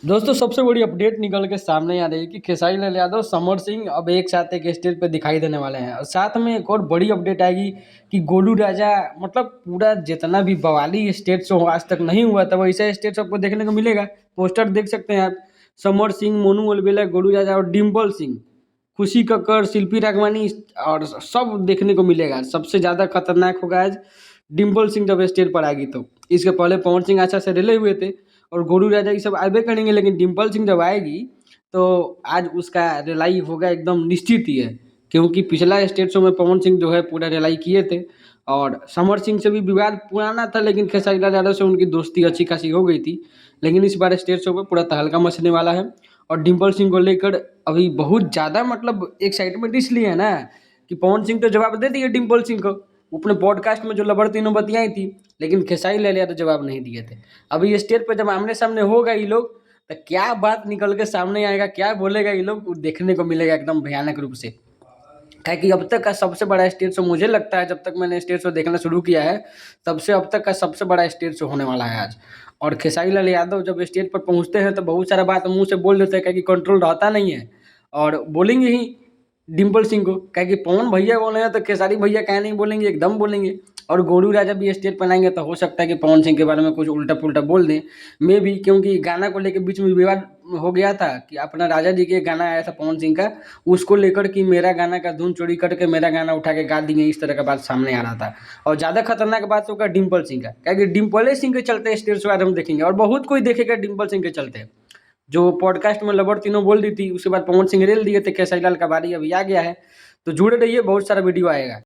दोस्तों सबसे बड़ी अपडेट निकल के सामने आ रही है कि खेसारी लाल यादव समर सिंह अब एक साथ एक स्टेज पे दिखाई देने वाले हैं और साथ में एक और बड़ी अपडेट आएगी कि गोलू राजा मतलब पूरा जितना भी बवाली स्टेज शो आज तक नहीं हुआ था वैसा स्टेज शो आपको देखने को मिलेगा। पोस्टर देख सकते हैं आप। समर सिंह, मोनू अलबेला, गोलू राजा और डिम्पल सिंह, खुशी कक्कर, शिल्पी राघवानी और सब देखने को मिलेगा। सबसे ज़्यादा खतरनाक होगा आज डिम्पल सिंह जब स्टेज पर आएगी तो। इसके पहले पवन सिंह अच्छा से रिले हुए थे और गोलू राजा ये सब आबे करेंगे, लेकिन डिम्पल सिंह जब आएगी तो आज उसका रिलाई होगा एकदम निश्चित ही है, क्योंकि पिछला स्टेज शो में पवन सिंह जो है पूरा रिलाई किए थे और समर सिंह से भी विवाद पुराना था, लेकिन खेसारी लाल यादव से उनकी दोस्ती अच्छी खासी हो गई थी। लेकिन इस बार स्टेज शो पे पूरा तहलका मचने वाला है और डिम्पल सिंह को लेकर अभी बहुत ज़्यादा मतलब एक्साइटमेंट इसलिए है ना कि पवन सिंह तो जवाब दे दिए डिम्पल सिंह को अपने पॉडकास्ट में जो लबर तीनों बतियाई थी, लेकिन खेसारी लाल यादव जवाब नहीं दिए थे। अभी स्टेज पर जब आमने सामने होगा ये लोग तो क्या बात निकल के सामने आएगा, क्या बोलेगा ये लोग, वो देखने को मिलेगा एकदम भयानक रूप से। क्या कि अब तक का सबसे बड़ा स्टेज शो मुझे लगता है, जब तक मैंने स्टेज शो देखना शुरू किया है तब से अब तक का सबसे बड़ा स्टेज शो होने वाला है आज। और खेसारी लाल यादव जब स्टेज पर पहुंचते हैं तो बहुत सारा बात मुंह से बोल देते हैं, क्या कि कंट्रोल रहता नहीं है और बोलेंगे ही डिम्पल सिंह को। क्या कि पवन भैया बोले हैं तो खेसारी भैया क्या नहीं बोलेंगे, एकदम बोलेंगे। और गोलू राजा भी स्टेज पर आएंगे तो हो सकता है कि पवन सिंह के बारे में कुछ उल्टा पुल्टा बोल दें, मे भी, क्योंकि गाना को लेकर बीच में विवाद हो गया था कि अपना राजा जी के गाना आया था पवन सिंह का, उसको लेकर कि मेरा गाना का धुन चोरी करके मेरा गाना उठा के गा दिए, इस तरह का बात सामने आ रहा था। और ज़्यादा खतरनाक बात होगा डिम्पल सिंह का, क्या कि डिम्पल सिंह के चलते स्टेज शो आज हम देखेंगे और बहुत कोई देखेगा डिम्पल सिंह के चलते। जो पॉडकास्ट में लबर तीनों बोल दी थी उसके बाद पवन सिंह रेल दिए थे, खेसारी लाल का बारी अभी आ गया है। तो जुड़े रहिए, बहुत सारा वीडियो आएगा।